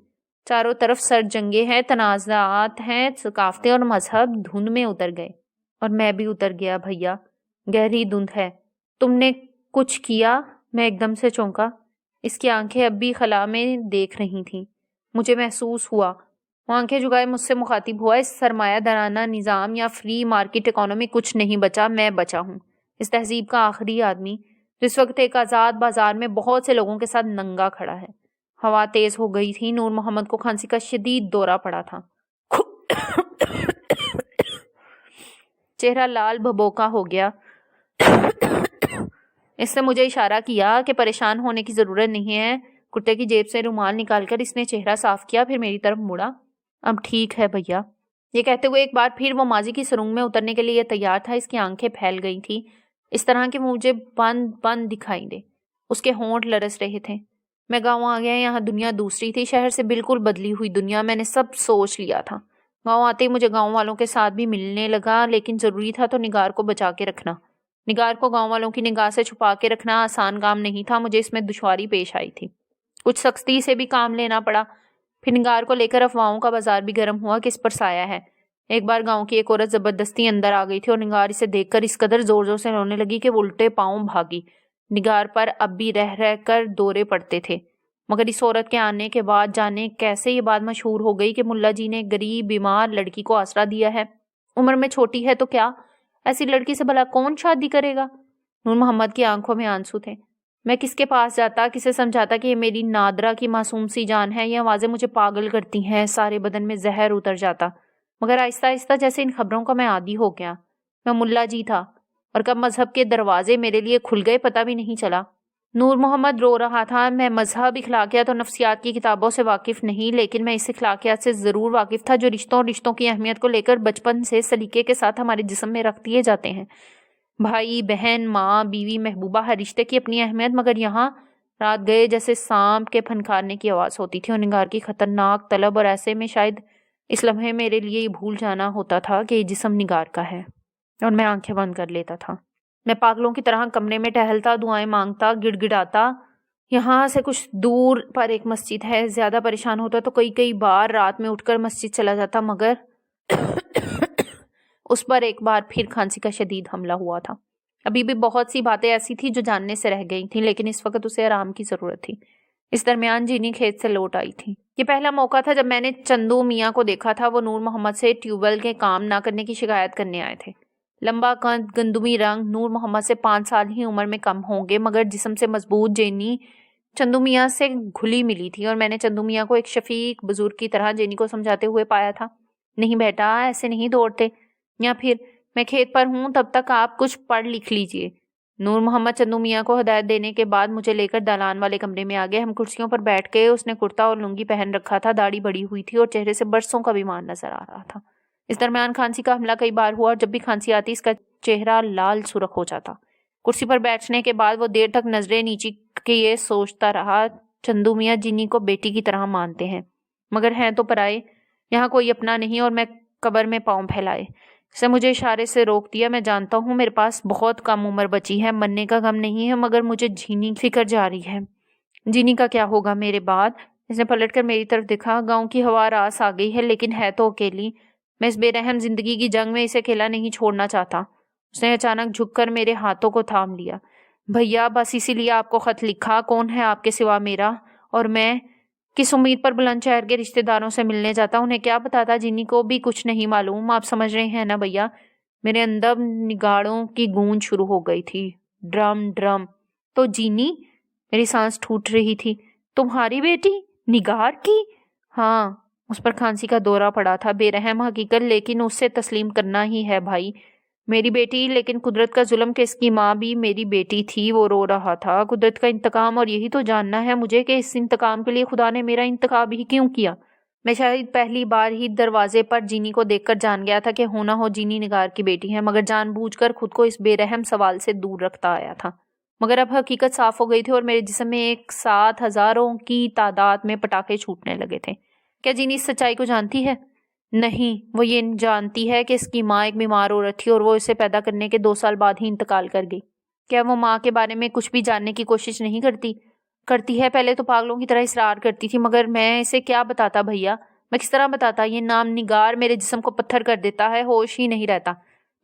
چاروں طرف سر جنگیں ہیں, تنازعات ہیں, ثقافتیں اور مذہب دھند میں اتر گئے. اور میں بھی اتر گیا بھیا. گہری دھند ہے. تم نے کچھ کیا؟ میں ایک دم سے چونکا. اس کی آنکھیں اب بھی خلا میں دیکھ رہی تھیں. مجھے محسوس ہوا وہ آنکھیں جھکائے مجھ سے مخاطب ہوا, اس سرمایہ دارانہ نظام یا فری مارکیٹ اکانومی کچھ نہیں بچا, میں بچا ہوں. اس تہذیب کا آخری آدمی جو اس وقت ایک آزاد بازار میں بہت سے لوگوں کے ساتھ ننگا کھڑا ہے. ہوا تیز ہو گئی تھی. نور محمد کو کھانسی کا شدید دورہ پڑا تھا. چہرہ لال بھبوکا ہو گیا. اس نے مجھے اشارہ کیا کہ پریشان ہونے کی ضرورت نہیں ہے. کرتے کی جیب سے رومال نکال کر اس نے چہرہ صاف کیا, پھر میری طرف مڑا. اب ٹھیک ہے بھیا. یہ کہتے ہوئے ایک بار پھر وہ ماضی کی سرنگ میں اترنے کے لیے تیار تھا. اس کی آنکھیں پھیل گئی تھی, اس طرح کہ مجھے بند بند دکھائی دے. اس کے ہونٹ لرز رہے تھے. میں گاؤں آ گیا. یہاں دنیا دوسری تھی, شہر سے بالکل بدلی ہوئی دنیا. میں نے سب سوچ لیا تھا. گاؤں آتے ہی مجھے گاؤں والوں کے ساتھ بھی ملنے لگا, لیکن ضروری تھا تو نگار کو بچا کے رکھنا. نگار کو گاؤں والوں کی نگاہ سے چھپا کے رکھنا آسان کام نہیں تھا. مجھے اس میں دشواری پیش آئی تھی. کچھ سختی سے بھی کام لینا پڑا. پھر نگار کو لے کر افواہوں کا بازار بھی گرم ہوا کہ اس پر سایہ ہے. ایک بار گاؤں کی ایک عورت زبردستی اندر آ گئی تھی اور نگار اسے دیکھ کر اس قدر زور زور سے رونے لگی کہ وہ الٹے پاؤں بھاگی. نگار پر اب بھی رہ رہ کر دورے پڑتے تھے، مگر اس عورت کے آنے کے بعد جانے کیسے یہ بات مشہور ہو گئی کہ ملا جی نے غریب بیمار لڑکی کو آسرا دیا ہے. عمر میں چھوٹی ہے تو کیا، ایسی لڑکی سے بھلا کون شادی کرے گا؟ نور محمد کی آنکھوں میں آنسو تھے. میں کس کے پاس جاتا، کسے سمجھاتا کہ یہ میری نادرہ کی معصوم سی جان ہے. یہ آوازیں مجھے پاگل کرتی ہیں، سارے بدن میں زہر اتر جاتا. مگر آہستہ آہستہ جیسے ان خبروں کا میں عادی ہو گیا. میں ملا جی تھا اور کب مذہب کے دروازے میرے لیے کھل گئے پتہ بھی نہیں چلا. نور محمد رو رہا تھا. میں مذہب، اخلاقیات اور نفسیات کی کتابوں سے واقف نہیں، لیکن میں اس اخلاقیات سے ضرور واقف تھا جو رشتوں کی اہمیت کو لے کر بچپن سے سلیقے کے ساتھ ہمارے جسم میں رکھ دیے جاتے ہیں. بھائی، بہن، ماں، بیوی، محبوبہ، ہر رشتے کی اپنی اہمیت. مگر یہاں رات گئے جیسے سانپ کے پھنکارنے کی آواز ہوتی تھی اور نگار کی خطرناک طلب، اور ایسے میں شاید اس لمحے میرے لیے یہ بھول جانا ہوتا تھا کہ یہ جسم نگار کا ہے، اور میں آنکھیں بند کر لیتا تھا. میں پاگلوں کی طرح کمرے میں ٹہلتا، دعائیں مانگتا، گڑ گڑاتا. یہاں سے کچھ دور پر ایک مسجد ہے. زیادہ پریشان ہوتا تو کئی بار رات میں اٹھ کر مسجد چلا جاتا، مگر اس پر ایک بار پھر کھانسی کا شدید حملہ ہوا تھا. ابھی بھی بہت سی باتیں ایسی تھی جو جاننے سے رہ گئی تھیں، لیکن اس وقت اسے آرام کی ضرورت تھی. اس درمیان جینی کھیت سے لوٹ آئی تھی. یہ پہلا موقع تھا جب میں نے چندو میاں کو دیکھا تھا. وہ نور محمد سے ٹیوب ویل کے کام نہ کرنے کی شکایت کرنے آئے تھے. لمبا قد، گندمی رنگ. نور محمد سے 5 سال ہی عمر میں کم ہوں گے، مگر جسم سے مضبوط. جینی چندو میاں سے گھلی ملی تھی اور میں نے چندو میاں کو ایک شفیق بزرگ کی طرح جینی کو سمجھاتے ہوئے پایا تھا. نہیں بیٹا، ایسے نہیں دوڑتے، یا پھر میں کھیت پر ہوں تب تک آپ کچھ پڑھ لکھ لیجئے. نور محمد چندو میاں کو ہدایت دینے کے بعد مجھے لے کر دالان والے کمرے میں آ گئے. ہم کرسیوں پر بیٹھ گئے. اس نے کرتا اور لنگی پہن رکھا تھا، داڑھی بڑی ہوئی تھی اور چہرے سے برسوں کا بیمار نظر آ رہا تھا. اس درمیان کھانسی کا حملہ کئی بار ہوا اور جب بھی کھانسی آتی اس کا چہرہ لال سرخ ہو جاتا. کرسی پر بیٹھنے کے بعد وہ دیر تک نظریں نیچی کیے سوچتا رہا. چندو میاں جینی کو بیٹی کی طرح مانتے ہیں، مگر ہیں تو پرائے. یہاں کوئی اپنا نہیں. اور میں قبر میں پاؤں پھیلائے. اس نے مجھے اشارے سے روک دیا. میں جانتا ہوں میرے پاس بہت کم عمر بچی ہے، مرنے کا غم نہیں ہے، مگر مجھے جینی فکر جا رہی ہے. جینی کا کیا ہوگا میرے بعد؟ اس نے پلٹ کر میری طرف دیکھا. گاؤں کی ہوا راس آ گئی ہے، لیکن ہے تو اکیلی. میں اس بے رحم زندگی کی جنگ میں اسے اکیلا نہیں چھوڑنا چاہتا. اس نے اچانک جھک کر میرے ہاتھوں کو تھام لیا. بھیا، بس اسی لیے آپ کو خط لکھا. کون ہے آپ کے سوا میرا؟ اور میں کس امید پر بلند شہر کے رشتہ داروں سے ملنے جاتا؟ انہیں کیا بتاتا؟ جینی کو بھی کچھ نہیں معلوم. آپ سمجھ رہے ہیں نا بھیا؟ میرے اندر نگاڑوں کی گونج شروع ہو گئی تھی. Drum drum. تو جینی؟ میری سانس ٹوٹ رہی تھی. تمہاری بیٹی نگار کی؟ ہاں. اس پر کھانسی کا دورہ پڑا تھا. بے رحم حقیقت، لیکن اس سے تسلیم کرنا ہی ہے بھائی. میری بیٹی، لیکن قدرت کا ظلم کہ اس کی ماں بھی میری بیٹی تھی. وہ رو رہا تھا. قدرت کا انتقام، اور یہی تو جاننا ہے مجھے کہ اس انتقام کے لیے خدا نے میرا انتخاب ہی کیوں کیا. میں شاید پہلی بار ہی دروازے پر جینی کو دیکھ کر جان گیا تھا کہ ہونا ہو جینی نگار کی بیٹی ہے، مگر جان بوجھ کر خود کو اس بے رحم سوال سے دور رکھتا آیا تھا. مگر اب حقیقت صاف ہو گئی تھی اور میرے جسم میں ایک ساتھ ہزاروں کی تعداد میں پٹاخے چھوٹنے لگے تھے. کیا جینی اس سچائی کو جانتی ہے؟ نہیں. وہ یہ جانتی ہے کہ اس کی ماں ایک بیمار عورت تھی اور وہ اسے پیدا کرنے کے 2 سال بعد ہی انتقال کر گئی. کیا وہ ماں کے بارے میں کچھ بھی جاننے کی کوشش نہیں کرتی؟ کرتی ہے. پہلے تو پاگلوں کی طرح اصرار کرتی تھی، مگر میں اسے کیا بتاتا بھیا؟ میں کس طرح بتاتا؟ یہ نام نگار میرے جسم کو پتھر کر دیتا ہے. ہوش ہی نہیں رہتا.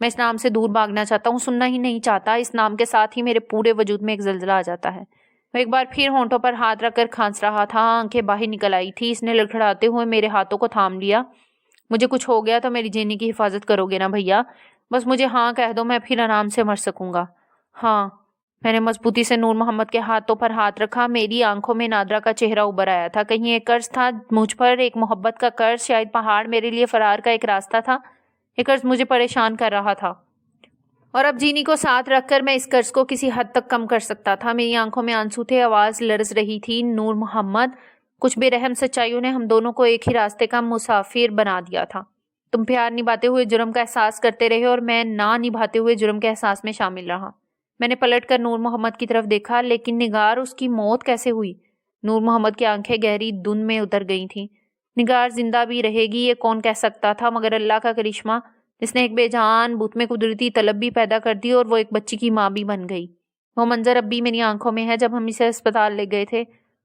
میں اس نام سے دور بھاگنا چاہتا ہوں، سننا ہی نہیں چاہتا. اس نام کے ساتھ ہی میرے پورے وجود میں ایک زلزلہ آ جاتا ہے. وہ ایک بار پھر ہونٹوں پر ہاتھ رکھ کر کھانس رہا تھا. آنکھیں باہر نکل آئی تھی. اس نے لڑکھڑاتے ہوئے میرے ہاتھوں کو تھام لیا. مجھے کچھ ہو گیا تو میری جینی کی حفاظت کرو گے نا بھیا؟ بس مجھے ہاں کہہ دو، میں پھر آرام سے مر سکوں گا. ہاں. میں نے مضبوطی سے نور محمد کے ہاتھوں پر ہاتھ رکھا. میری آنکھوں میں نادرہ کا چہرہ ابھر آیا تھا. کہیں ایک قرض تھا مجھ پر، ایک محبت کا قرض. شاید پہاڑ میرے لیے فرار کا ایک راستہ تھا. ایک قرض مجھے پریشان کر رہا تھا، اور اب جینی کو ساتھ رکھ کر میں اس قرض کو کسی حد تک کم کر سکتا تھا. میری آنکھوں میں آنسو تھے. آواز لرز رہی تھی. نور محمد، کچھ بے رحم سچائیوں نے ہم دونوں کو ایک ہی راستے کا مسافر بنا دیا تھا. تم پیار نبھاتے ہوئے جرم کا احساس کرتے رہے اور میں نہ نبھاتے ہوئے جرم کے احساس میں شامل رہا. میں نے پلٹ کر نور محمد کی طرف دیکھا. لیکن نگار، اس کی موت کیسے ہوئی؟ نور محمد کی آنکھیں گہری دھند میں اتر گئی تھیں. نگار زندہ بھی رہے گی یہ کون کہہ سکتا تھا، مگر اللہ کا کرشمہ جس نے ایک بے جان بت میں قدرتی طلب بھی پیدا کر دی اور وہ ایک بچی کی ماں بھی بن گئی. وہ منظر اب بھی میری آنکھوں میں ہے. جب ہم اسے اسپتال لے گئے تھے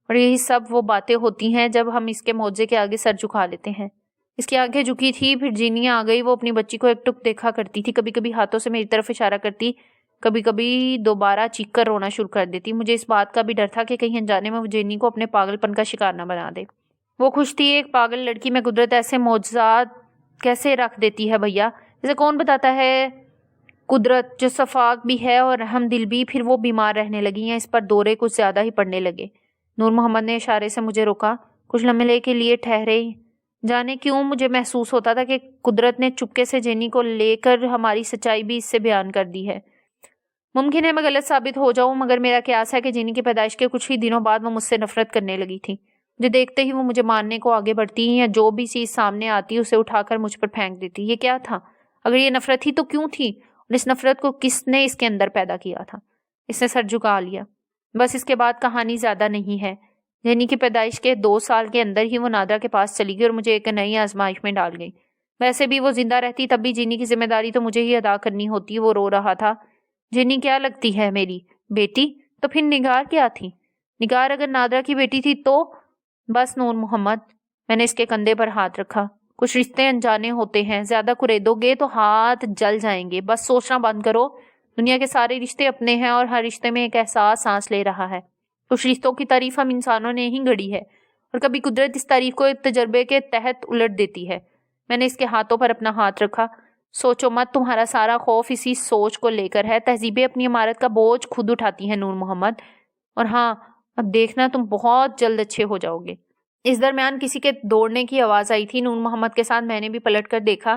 اور یہی سب وہ باتیں ہوتی ہیں جب ہم اس کے معجزے کے آگے سر جھکا لیتے ہیں۔ اس کی آنکھیں جھکی تھی، پھر جینی آ گئی۔ وہ اپنی بچی کو ایک ٹک دیکھا کرتی تھی، کبھی کبھی ہاتھوں سے میری طرف اشارہ کرتی، کبھی کبھی دوبارہ چیخ کر رونا شروع کر دیتی۔ مجھے اس بات کا بھی ڈر تھا کہ کہیں انجانے میں وہ جینی کو اپنے پاگل پن کا شکار نہ بنا دے۔ وہ خوش تھی، ایک پاگل لڑکی میں قدرت ایسے معجزات کیسے رکھ دیتی ہے بھیا؟ اسے کون بتاتا ہے قدرت جو شفاق بھی ہے اور رحم دل بھی۔ پھر وہ بیمار رہنے لگی ہیں، اس پر دورے کچھ زیادہ ہی پڑنے لگے۔ نور محمد نے اشارے سے مجھے روکا۔ کچھ لمحے کے لیے ٹھہرے۔ جانے کیوں مجھے محسوس ہوتا تھا کہ قدرت نے چپکے سے جینی کو لے کر ہماری سچائی بھی اس سے بیان کر دی ہے۔ ممکن ہے میں غلط ثابت ہو جاؤں، مگر میرا قیاس ہے کہ جینی کی پیدائش کے کچھ ہی دنوں بعد وہ مجھ سے نفرت کرنے لگی تھی۔ مجھے دیکھتے ہی وہ مجھے مارنے کو آگے بڑھتی یا جو بھی چیز سامنے آتی اسے اٹھا کر مجھ پر پھینک دیتی۔ یہ کیا تھا؟ اگر یہ نفرت تھی تو کیوں تھی؟ اور اس نفرت کو کس نے اس کے اندر پیدا کیا تھا؟ اس نے سر جھکا لیا۔ بس اس کے بعد کہانی زیادہ نہیں ہے۔ جینی کی پیدائش کے 2 سال کے اندر ہی وہ نادرا کے پاس چلی گئی اور مجھے ایک نئی آزمائش میں ڈال گئی۔ ویسے بھی وہ زندہ رہتی تب بھی جینی کی ذمہ داری تو مجھے ہی ادا کرنی ہوتی۔ وہ رو رہا تھا۔ جینی کیا لگتی ہے؟ میری بیٹی؟ تو پھر نگار کیا تھی؟ نگار اگر نادرا کی بیٹی تھی تو؟ بس نور محمد، میں نے اس کے کندھے پر ہاتھ رکھا۔ کچھ رشتے انجانے ہوتے ہیں، زیادہ کریدو گے تو ہاتھ جل جائیں گے۔ بس سوچنا بند کرو۔ دنیا کے سارے رشتے اپنے ہیں اور ہر رشتے میں ایک احساس سانس لے رہا ہے۔ کچھ رشتوں کی تعریف ہم انسانوں نے ہی گڑھی ہے اور کبھی قدرت اس تعریف کو ایک تجربے کے تحت الٹ دیتی ہے۔ میں نے اس کے ہاتھوں پر اپنا ہاتھ رکھا۔ سوچو مت، تمہارا سارا خوف اسی سوچ کو لے کر ہے۔ تہذیبیں اپنی عمارت کا بوجھ خود اٹھاتی ہیں نور محمد، اور ہاں، اب دیکھنا تم بہت جلد اچھے ہو جاؤ گے۔ اس درمیان کسی کے دوڑنے کی آواز آئی تھی۔ نور محمد کے ساتھ میں نے بھی پلٹ کر دیکھا۔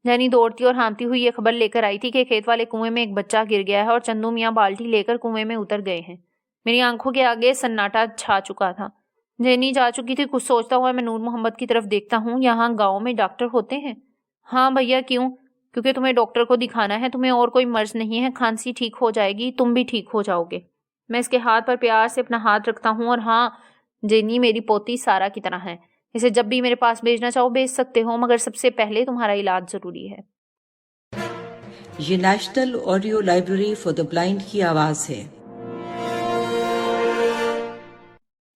جینی دوڑتی اور ہانپتی ہوئی یہ خبر لے کر آئی تھی کہ کھیت والے کنویں میں ایک بچہ گر گیا ہے اور چندو میاں بالٹی لے کر کنویں میں اتر گئے ہیں۔ میری آنکھوں کے آگے سناٹا چھا چکا تھا۔ جینی جا چکی تھی۔ کچھ سوچتا ہوا میں نور محمد کی طرف دیکھتا ہوں۔ یہاں گاؤں میں ڈاکٹر ہوتے ہیں؟ ہاں بھیا، کیوں؟ کیونکہ تمہیں ڈاکٹر کو دکھانا ہے، تمہیں اور کوئی مرض نہیں ہے۔ کھانسی ٹھیک ہو جائے گی، تم بھی ٹھیک ہو جاؤ گے۔ میں اس کے ہاتھ پر پیار سے اپنا ہاتھ رکھتا ہوں۔ اور ہاں، جینی میری پوتی سارا کی طرح ہے۔ اسے جب بھی میرے پاس بھیجنا چاہو بھیج سکتے ہو، مگر سب سے پہلے تمہارا علاج ضروری ہے۔ یہ national audio library for the blind کی آواز ہے۔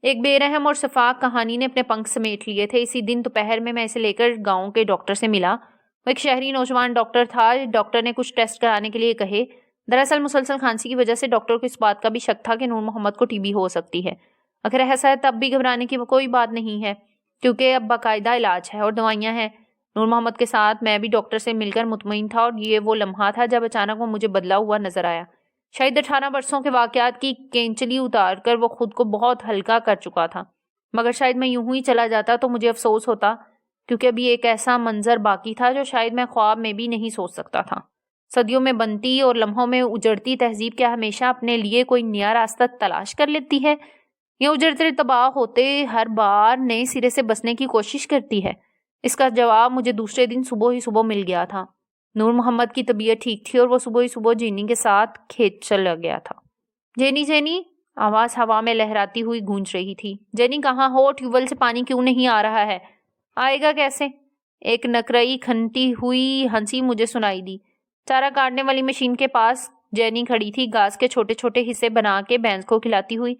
ایک بے رحم اور شفاق کہانی نے اپنے پنکھ سمیٹ لیے تھے۔ اسی دن دوپہر میں اسے لے کر گاؤں کے ڈاکٹر سے ملا۔ وہ ایک شہری نوجوان ڈاکٹر تھا۔ ڈاکٹر نے کچھ ٹیسٹ کرانے کے لیے کہے۔ دراصل مسلسل کھانسی کی وجہ سے ڈاکٹر کو اس بات کا بھی شک تھا کہ نور محمد کو ٹی بی ہو سکتی ہے۔ اگر ایسا ہے تب بھی گھبرانے کی کوئی بات نہیں ہے، کیونکہ اب باقاعدہ علاج ہے اور دوائیاں ہیں۔ نور محمد کے ساتھ میں بھی ڈاکٹر سے مل کر مطمئن تھا، اور یہ وہ لمحہ تھا جب اچانک وہ مجھے بدلا ہوا نظر آیا۔ شاید 18 برسوں کے واقعات کی کینچلی اتار کر وہ خود کو بہت ہلکا کر چکا تھا، مگر شاید میں یوں ہی چلا جاتا تو مجھے افسوس ہوتا، کیونکہ ابھی ایک ایسا منظر باقی تھا جو شاید میں خواب میں بھی نہیں سوچ سکتا تھا۔ صدیوں میں بنتی اور لمحوں میں اجڑتی تہذیب کیا ہمیشہ اپنے لیے کوئی نیا راستہ تلاش کر لیتی ہے، یا اجڑتے تباہ ہوتے ہر بار نئے سرے سے بسنے کی کوشش کرتی ہے؟ اس کا جواب مجھے دوسرے دن صبح ہی صبح مل گیا تھا۔ نور محمد کی طبیعت ٹھیک تھی اور وہ صبح ہی صبح جینی کے ساتھ کھیت چلا گیا تھا۔ جینی جینی، آواز ہوا میں لہراتی ہوئی گونج رہی تھی۔ جینی کہاں ہو؟ ٹیوب ویل سے پانی کیوں نہیں آ رہا ہے؟ آئے گا کیسے؟ ایک نکرئی کھنتی ہوئی ہنسی مجھے سنائی دی۔ چارہ کاٹنے والی مشین کے پاس جینی کھڑی تھی، گھاس کے چھوٹے چھوٹے حصے بنا کے بھینس کو کھلاتی ہوئی۔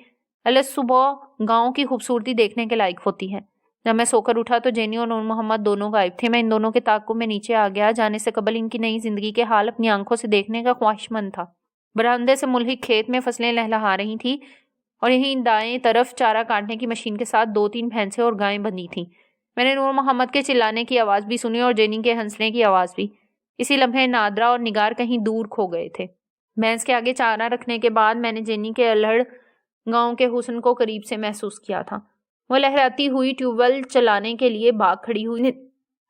الگ صبح گاؤں کی خوبصورتی دیکھنے کے لائق ہوتی ہے۔ جب میں سو کر اٹھا تو جینی اور نور محمد دونوں غائب تھے۔ میں ان دونوں کے تعاقب میں نیچے آ گیا۔ جانے سے قبل ان کی نئی زندگی کے حال اپنی آنکھوں سے دیکھنے کا خواہش مند تھا۔ برآمدے سے ملحق کھیت میں فصلیں لہلہا رہی تھیں، اور یہیں دائیں طرف چارہ کاٹنے کی مشین کے ساتھ 2-3 بھینسیں اور گائیں بندھی تھیں۔ میں نے نور محمد کے چلانے کی آواز بھی سنی اور جینی کے ہنسنے کی آواز بھی۔ اسی لمحے نادرا اور نگار کہیں دور کھو گئے تھے۔ بھینس کے آگے چارہ رکھنے کے بعد میں نے جینی کے الہڑ گاؤں کے حسن کو قریب سے محسوس کیا تھا۔ وہ لہراتی ہوئی ٹیوب ویل چلانے کے لیے بھاگ کھڑی ہوئی۔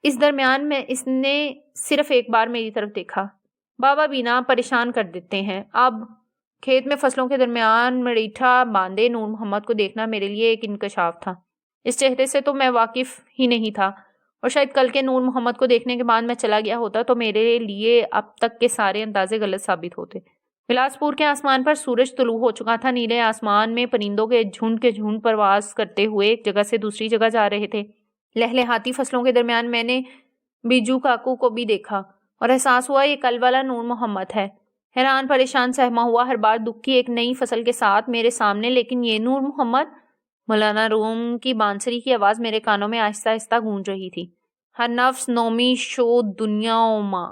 اس درمیان میں اس نے صرف ایک بار میری طرف دیکھا۔ بابا بینا پریشان کر دیتے ہیں۔ اب کھیت میں فصلوں کے درمیان مریٹھا باندھے نور محمد کو دیکھنا میرے لیے ایک انکشاف تھا۔ اس چہرے سے تو میں واقف ہی نہیں تھا، اور شاید کل کے نور محمد کو دیکھنے کے بعد میں چلا گیا ہوتا تو میرے لیے اب تک کے سارے اندازے غلط ثابت ہوتے۔ بلاسپور کے آسمان پر سورج طلوع ہو چکا تھا۔ نیلے آسمان میں پرندوں کے جھنڈ پرواز کرتے ہوئے ایک جگہ سے دوسری جگہ جا رہے تھے۔ لہلہاتی فصلوں کے درمیان میں نے بیجو کاکو کو بھی دیکھا اور احساس ہوا یہ کل والا نور محمد ہے۔ حیران پریشان سہما ہوا ہر بار دکھ کی ایک نئی فصل کے ساتھ میرے سامنے، لیکن یہ نور محمد مولانا روم کی بانسری کی آواز میرے کانوں میں آہستہ آہستہ گونج رہی تھی. ہر نفس نومی شو دنیا ماں،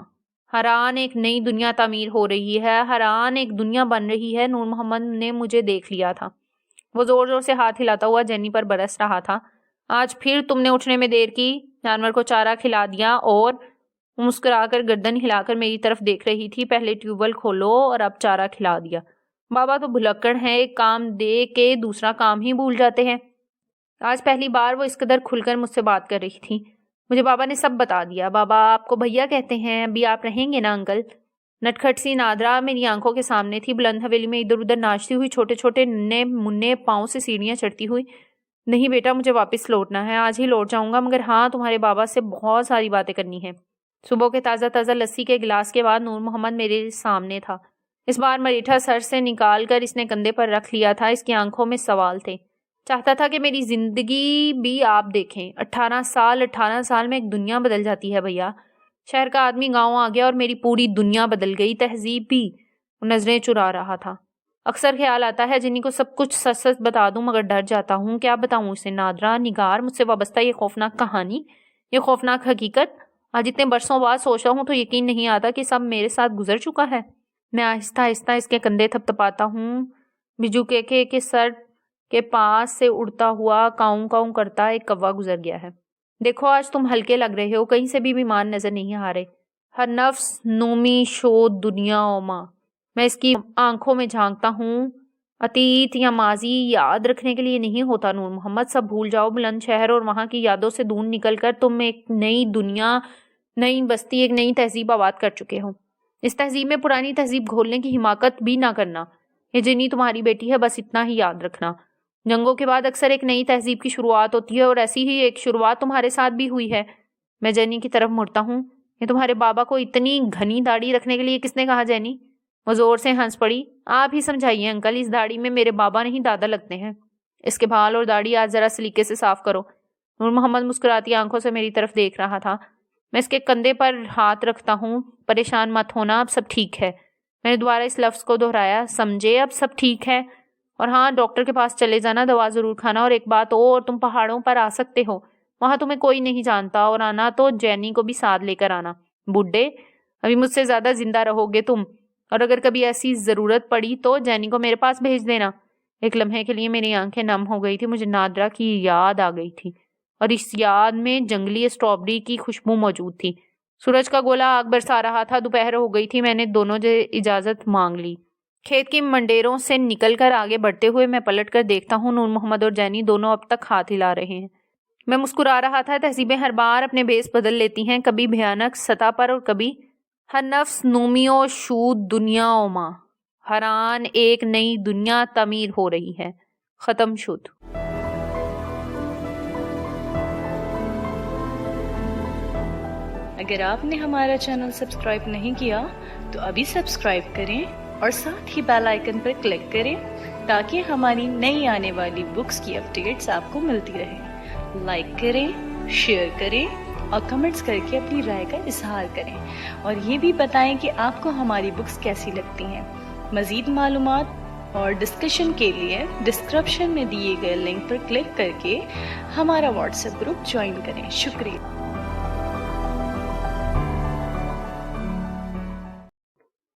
ہر آن ایک نئی دنیا تعمیر ہو رہی ہے، ہر آن ایک دنیا بن رہی ہے. نور محمد نے مجھے دیکھ لیا تھا. وہ زور زور سے ہاتھ ہلاتا ہوا جینی پر برس رہا تھا. آج پھر تم نے اٹھنے میں دیر کی، جانور کو چارہ کھلا دیا. اور مسکرا کر گردن ہلا کر میری طرف دیکھ رہی تھی. پہلے ٹیوب ویل کھولو اور اب چارہ کھلا دیا. بابا تو بھلکڑ ہیں، ایک کام دے کے دوسرا کام ہی بھول جاتے ہیں. آج پہلی بار وہ اس قدر کھل کر مجھ سے بات کر رہی تھی. مجھے بابا نے سب بتا دیا. بابا آپ کو بھیا کہتے ہیں، ابھی آپ رہیں گے نا انکل؟ نٹکھٹ سی نادرا میری آنکھوں کے سامنے تھی، بلند حویلی میں ادھر ادھر ناچتی ہوئی، چھوٹے چھوٹے ننے منے پاؤں سے سیڑھیاں چڑھتی ہوئی. نہیں بیٹا، مجھے واپس لوٹنا ہے، آج ہی لوٹ جاؤں گا، مگر ہاں تمہارے بابا سے بہت ساری باتیں کرنی ہیں. صبح کے تازہ تازہ لسی کے گلاس کے بعد نور محمد میرے سامنے تھا. اس بار مریٹھا سر سے نکال کر اس نے کندھے پر رکھ لیا تھا. اس کی آنکھوں میں سوال تھے. چاہتا تھا کہ میری زندگی بھی آپ دیکھیں. 18 سال میں ایک دنیا بدل جاتی ہے بھیا. شہر کا آدمی گاؤں آ گیا اور میری پوری دنیا بدل گئی، تہذیب بھی. وہ نظریں چرا رہا تھا. اکثر خیال آتا ہے جنہی کو سب کچھ سچ سچ بتا دوں، مگر ڈر جاتا ہوں. کیا بتاؤں اسے؟ نادرا، نگار، مجھ سے وابستہ یہ خوفناک کہانی، یہ خوفناک حقیقت. آج اتنے برسوں بعد سوچتا ہوں تو یقین نہیں آتا کہ سب میرے ساتھ گزر چکا ہے. میں آہستہ آہستہ اس کے کندھے تھپتھپاتا ہوں. بجو کے سر کے پاس سے اڑتا ہوا کاؤں کاؤں کرتا ایک کوا گزر گیا ہے. دیکھو آج تم ہلکے لگ رہے ہو، کہیں سے بھی بیمان نظر نہیں آ رہے. ہر نفس نومی شو دنیا ماں. میں اس کی آنکھوں میں جھانکتا ہوں. اتیت یا ماضی یاد رکھنے کے لیے نہیں ہوتا نور محمد، سب بھول جاؤ. بلند شہر اور وہاں کی یادوں سے دور نکل کر تم ایک نئی دنیا، نئی بستی، ایک نئی تہذیب آباد کر چکے ہو. اس تہذیب میں پرانی تہذیب گھولنے کی حماقت بھی نہ کرنا. یہ جنی تمہاری بیٹی ہے، بس اتنا ہی یاد رکھنا. جنگوں کے بعد اکثر ایک نئی تہذیب کی شروعات ہوتی ہے، اور ایسی ہی ایک شروعات تمہارے ساتھ بھی ہوئی ہے. میں جینی کی طرف مڑتا ہوں. یہ تمہارے بابا کو اتنی گھنی داڑھی رکھنے کے لیے کس نے کہا جینی؟ وہ زور سے ہنس پڑی. آپ ہی سمجھائیے انکل، اس داڑھی میں میرے بابا نہیں دادا لگتے ہیں. اس کے بال اور داڑھی آج ذرا سلیقے سے صاف کرو. نور محمد مسکراتی آنکھوں سے میری طرف دیکھ رہا تھا. میں اس کے کندھے پر ہاتھ رکھتا ہوں. پریشان مت ہونا، اب سب ٹھیک ہے. میں نے دوبارہ اس لفظ کو دہرایا. سمجھے؟ اب سب ٹھیک ہے. اور ہاں، ڈاکٹر کے پاس چلے جانا، دوا ضرور کھانا. اور ایک بات اور، تم پہاڑوں پر آ سکتے ہو، وہاں تمہیں کوئی نہیں جانتا. اور آنا تو جینی کو بھی ساتھ لے کر آنا. بڈھے، ابھی مجھ سے زیادہ زندہ رہو گے تم، اور اگر کبھی ایسی ضرورت پڑی تو جینی کو میرے پاس بھیج دینا. ایک لمحے کے لیے میری آنکھیں نم ہو گئی تھی. مجھے نادرا کی یاد آ گئی تھی، اور اس یاد میں جنگلی اسٹرابری کی خوشبو موجود تھی. سورج کا گولا آگ برسا رہا تھا. دوپہر ہو گئی تھی. میں نے دونوں سے اجازت مانگ لی. کھیت کی منڈیروں سے نکل کر آگے بڑھتے ہوئے میں پلٹ کر دیکھتا ہوں. نور محمد اور جینی دونوں اب تک ہاتھ ہلا رہے ہیں. میں مسکرا رہا تھا. تہذیبیں ہر بار اپنے بیس بدل لیتی ہیں، کبھی بھیانک سطح پر اور کبھی. ہر نفس نومیو شود دنیا ماں، ہر آن ایک نئی دنیا تعمیر ہو رہی ہے. ختم شد. اگر آپ نے ہمارا چینل سبسکرائب نہیں کیا تو ابھی سبسکرائب کریں اور ساتھ ہی بیل آئیکن پر کلک کریں تاکہ ہماری نئی آنے والی بکس کی اپڈیٹس آپ کو ملتی رہیں. لائک کریں، شیئر کریں اور کمنٹس کر کے اپنی رائے کا اظہار کریں، اور یہ بھی بتائیں کہ آپ کو ہماری بکس کیسی لگتی ہیں. مزید معلومات اور ڈسکشن کے لیے ڈسکرپشن میں دیے گئے لنک پر کلک کر کے ہمارا واٹس ایپ گروپ جوائن کریں. شکریہ.